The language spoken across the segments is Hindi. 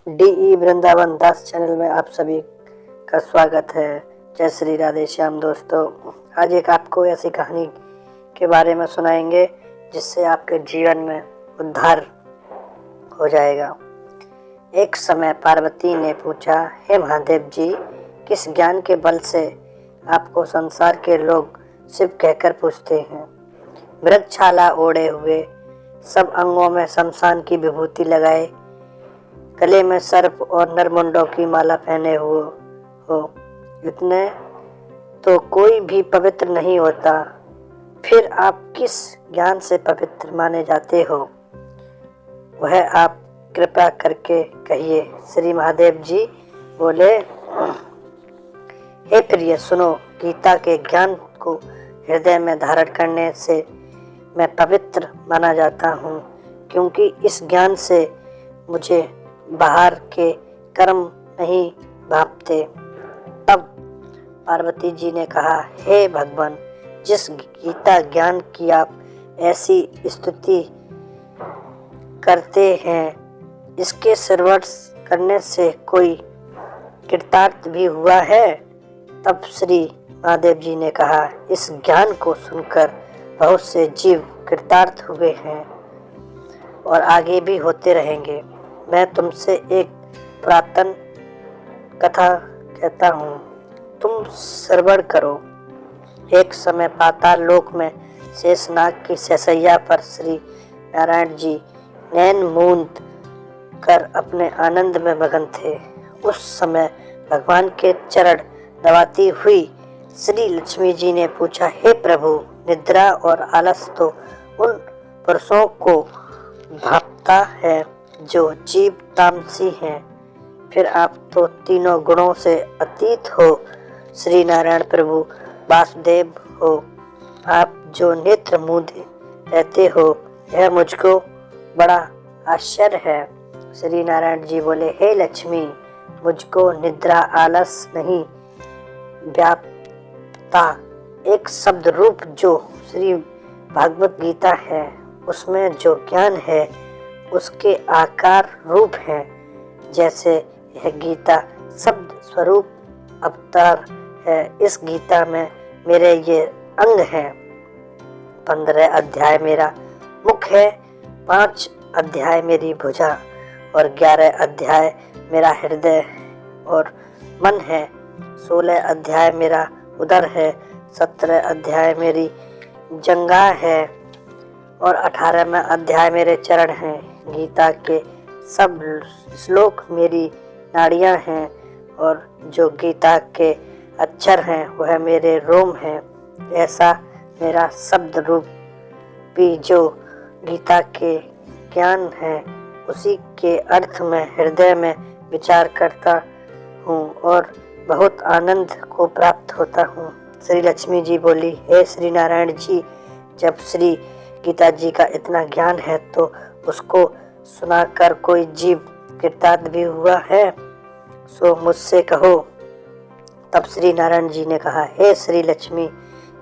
DE वृंदावन दास चैनल में आप सभी का स्वागत है। जय श्री राधे श्याम। दोस्तों, आज एक आपको ऐसी कहानी के बारे में सुनाएंगे जिससे आपके जीवन में उद्धार हो जाएगा। एक समय पार्वती ने पूछा, हे महादेव जी, किस ज्ञान के बल से आपको संसार के लोग शिव कहकर पूछते हैं? मृगछाला ओढ़े हुए, सब अंगों में शमशान की विभूति लगाए, गले में सर्प और नरमुंडों की माला पहने हुए हो, इतने तो कोई भी पवित्र नहीं होता, फिर आप किस ज्ञान से पवित्र माने जाते हो? वह आप कृपा करके कहिए। श्री महादेव जी बोले, हे प्रिय, सुनो, गीता के ज्ञान को हृदय में धारण करने से मैं पवित्र माना जाता हूँ, क्योंकि इस ज्ञान से मुझे बाहर के कर्म नहीं भांपते। तब पार्वती जी ने कहा, हे भगवान, जिस गीता ज्ञान की आप ऐसी स्तुति करते हैं, इसके श्रवण करने से कोई कृतार्थ भी हुआ है? तब श्री महादेव जी ने कहा, इस ज्ञान को सुनकर बहुत से जीव कृतार्थ हुए हैं और आगे भी होते रहेंगे। मैं तुमसे एक पुरातन कथा कहता हूँ, तुम श्रवण करो। एक समय पाताल लोक में शेषनाग की सैसैया पर श्री नारायण जी नैन मूंद कर अपने आनंद में मगन थे। उस समय भगवान के चरण दबाती हुई श्री लक्ष्मी जी ने पूछा, हे प्रभु, निद्रा और आलस तो उन पुरुषों को भापता है जो जीव तामसी हैं, फिर आप तो तीनों गुणों से अतीत हो। श्री नारायण प्रभु वासुदेव हो, आप जो नेत्र मूंदे रहते हो, यह मुझको बड़ा आश्चर्य है। श्री नारायण जी बोले, हे लक्ष्मी, मुझको निद्रा आलस नहीं व्यापता। एक शब्द रूप जो श्री भागवत गीता है, उसमें जो ज्ञान है उसके आकार रूप है। जैसे यह गीता शब्द स्वरूप अवतार है, इस गीता में मेरे ये अंग हैं। 15 अध्याय मेरा मुख है, 5 अध्याय मेरी भुजा और 11 अध्याय मेरा हृदय और मन है। 16 अध्याय मेरा उदर है, 17 अध्याय मेरी जंघा है और 18वां अध्याय मेरे चरण हैं। गीता के सब श्लोक मेरी नाड़ियाँ हैं और जो गीता के अक्षर हैं वह मेरे रोम हैं। ऐसा मेरा शब्द रूप भी जो गीता के ज्ञान है, उसी के अर्थ में हृदय में विचार करता हूँ और बहुत आनंद को प्राप्त होता हूँ। श्री लक्ष्मी जी बोली, हे श्री नारायण जी, जब श्री गीता जी का इतना ज्ञान है तो उसको सुनाकर कोई जीव कृतार्थ भी हुआ है? सो मुझसे कहो। तब श्री नारायण जी ने कहा, हे श्री लक्ष्मी,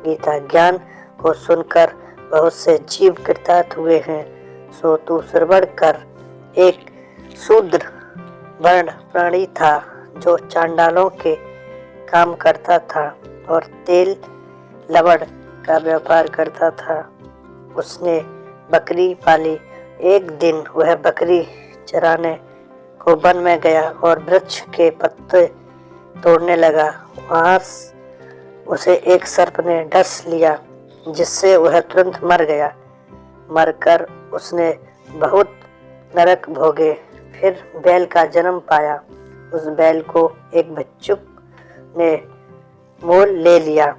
गीता ज्ञान को सुनकर बहुत से जीव कृतार्थ हुए हैं, सो तू श्रवण कर। एक शूद्र वर्ण प्राणी था जो चांडालों के काम करता था और तेल लवण का व्यापार करता था। उसने बकरी पाली। एक दिन वह बकरी चराने को वन में गया और वृक्ष के पत्ते तोड़ने लगा। वहां उसे एक सर्प ने डस लिया, जिससे वह तुरंत मर गया। मरकर उसने बहुत नरक भोगे। फिर बैल का जन्म पाया। उस बैल को एक भिक्षुक ने मोल ले लिया।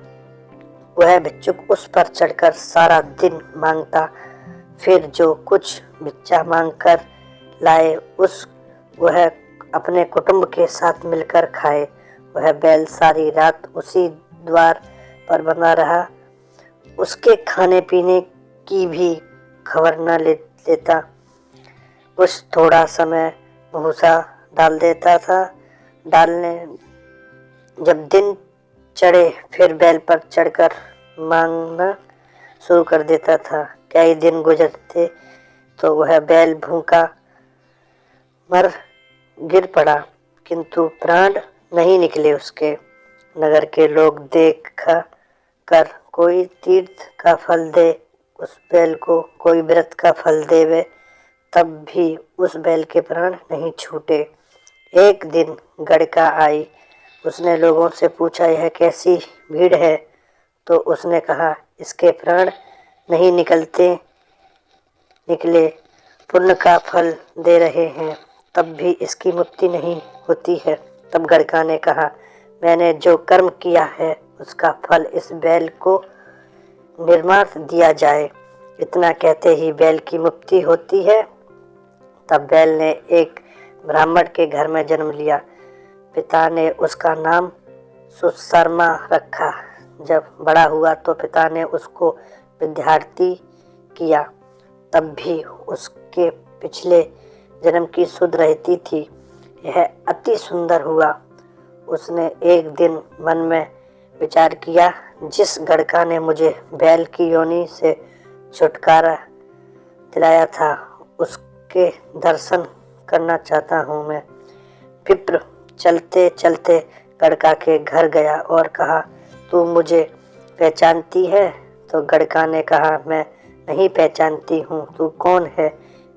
वह भिक्षुक उस पर चढ़कर सारा दिन मांगता, फिर जो कुछ भिक्षा मांगकर लाए वह अपने कुटुंब के साथ मिलकर खाए। वह बैल सारी रात उसी द्वार पर बना रहा। उसके खाने पीने की भी खबर न लेता। कुछ थोड़ा समय भूसा डाल देता था। डालने जब दिन चढ़े फिर बैल पर चढ़कर मांगना शुरू कर देता था। कई दिन गुजरते तो वह बैल भूखा मर गिर पड़ा, किंतु प्राण नहीं निकले उसके। नगर के लोग देख कर कोई तीर्थ का फल दे उस बैल को, कोई व्रत का फल देवे, तब भी उस बैल के प्राण नहीं छूटे। एक दिन गड़का आई, उसने लोगों से पूछा, यह कैसी भीड़ है? तो उसने कहा, इसके प्राण नहीं निकले, पुण्य का फल दे रहे हैं, तब भी इसकी मुक्ति नहीं होती है। तब गड़का ने कहा, मैंने जो कर्म किया है उसका फल इस बैल को निर्माण दिया जाए। इतना कहते ही बैल की मुक्ति होती है। तब बैल ने एक ब्राह्मण के घर में जन्म लिया। पिता ने उसका नाम सुशर्मा रखा। जब बड़ा हुआ तो पिता ने उसको विद्यार्थी किया, तब भी उसके पिछले जन्म की सुध रहती थी। यह अति सुंदर हुआ। उसने एक दिन मन में विचार किया, जिस गड़का ने मुझे बैल की योनि से छुटकारा दिलाया था, उसके दर्शन करना चाहता हूँ मैं। विप्र चलते चलते गड़का के घर गया और कहा, तू मुझे पहचानती है? तो गड़का ने कहा, मैं नहीं पहचानती हूँ, तू कौन है?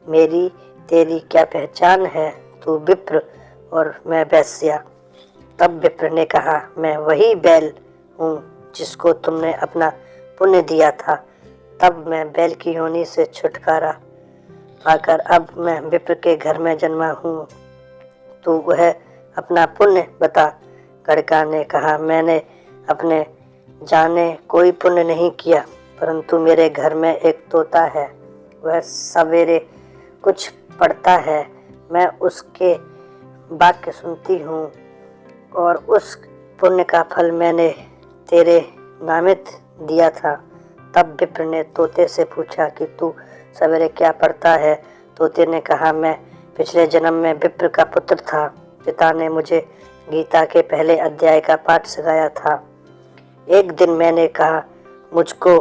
मेरी तेरी क्या पहचान है? तू विप्र और मैं वैश्या। तब विप्र ने कहा, मैं वही बैल हूँ जिसको तुमने अपना पुण्य दिया था। तब मैं बैल की योनि से छुटकारा पाकर अब मैं विप्र के घर में जन्मा हूँ। तू वह अपना पुण्य बता। गड़का ने कहा, मैंने अपने जाने कोई पुण्य नहीं किया, परंतु मेरे घर में एक तोता है, वह सवेरे कुछ पढ़ता है, मैं उसके वाक्य सुनती हूँ और उस पुण्य का फल मैंने तेरे नामित दिया था। तब विप्र ने तोते से पूछा कि तू सवेरे क्या पढ़ता है? तोते ने कहा, मैं पिछले जन्म में विप्र का पुत्र था। पिता ने मुझे गीता के पहले अध्याय का पाठ सिखाया था। एक दिन मैंने कहा, मुझको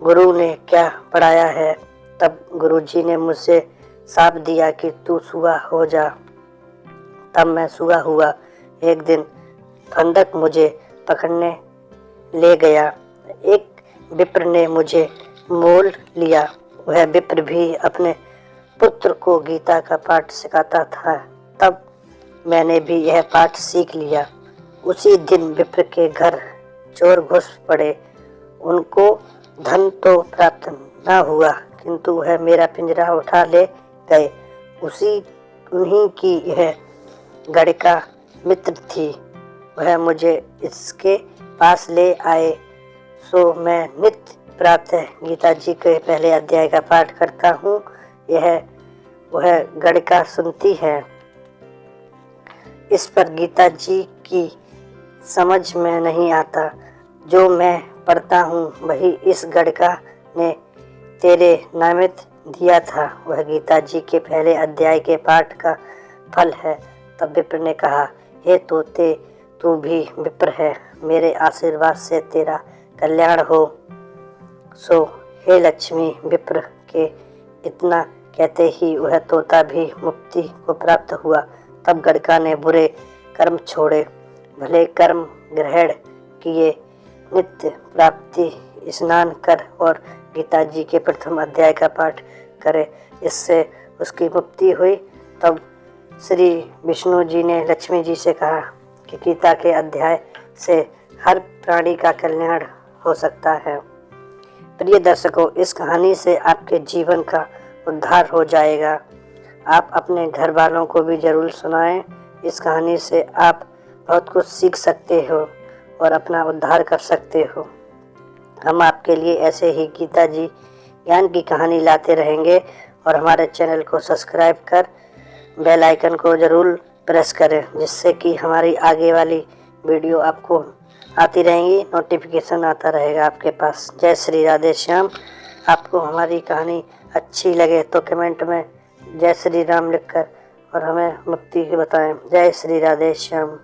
गुरु ने क्या पढ़ाया है? तब गुरुजी ने मुझसे शाप दिया कि तू सूआ हो जा। तब मैं सूआ हुआ। एक दिन फंदक मुझे पकड़ने ले गया। एक विप्र ने मुझे मोल लिया। वह विप्र भी अपने पुत्र को गीता का पाठ सिखाता था। तब मैंने भी यह पाठ सीख लिया। उसी दिन विप्र के घर चोर घुस पड़े। उनको धन तो प्राप्त न हुआ, किंतु वह मेरा पिंजरा उठा ले गए। उन्हीं की यह गड़का मित्र थी। वह मुझे इसके पास ले आए, सो मैं नित्य प्रातः गीता जी के पहले अध्याय का पाठ करता हूँ। वह गड़का सुनती है। इस पर गीता जी की समझ में नहीं आता। जो मैं पढ़ता हूँ वही इस गड़का ने तेरे नामित दिया था। वह गीता जी के पहले अध्याय के पाठ का फल है। तब विप्र ने कहा, हे तोते, तू भी विप्र है, मेरे आशीर्वाद से तेरा कल्याण हो। सो हे लक्ष्मी। विप्र के इतना कहते ही वह तोता भी मुक्ति को प्राप्त हुआ। तब गड़का ने बुरे कर्म छोड़े, भले कर्म ग्रहण किए, नित्य प्राप्ति स्नान कर और गीता जी के प्रथम अध्याय का पाठ करे। इससे उसकी मुक्ति हुई। तब श्री विष्णु जी ने लक्ष्मी जी से कहा कि गीता के अध्याय से हर प्राणी का कल्याण हो सकता है। प्रिय दर्शकों, इस कहानी से आपके जीवन का उद्धार हो जाएगा। आप अपने घर वालों को भी जरूर सुनाएं। इस कहानी से आप बहुत कुछ सीख सकते हो और अपना उद्धार कर सकते हो। हम आपके लिए ऐसे ही गीता जी ज्ञान की कहानी लाते रहेंगे और हमारे चैनल को सब्सक्राइब कर बेल आइकन को ज़रूर प्रेस करें, जिससे कि हमारी आगे वाली वीडियो आपको आती रहेंगी, नोटिफिकेशन आता रहेगा आपके पास। जय श्री राधे श्याम। आपको हमारी कहानी अच्छी लगे तो कमेंट में जय श्री राम लिखकर और हमें मुक्ति की बताएं। जय श्री राधे श्याम।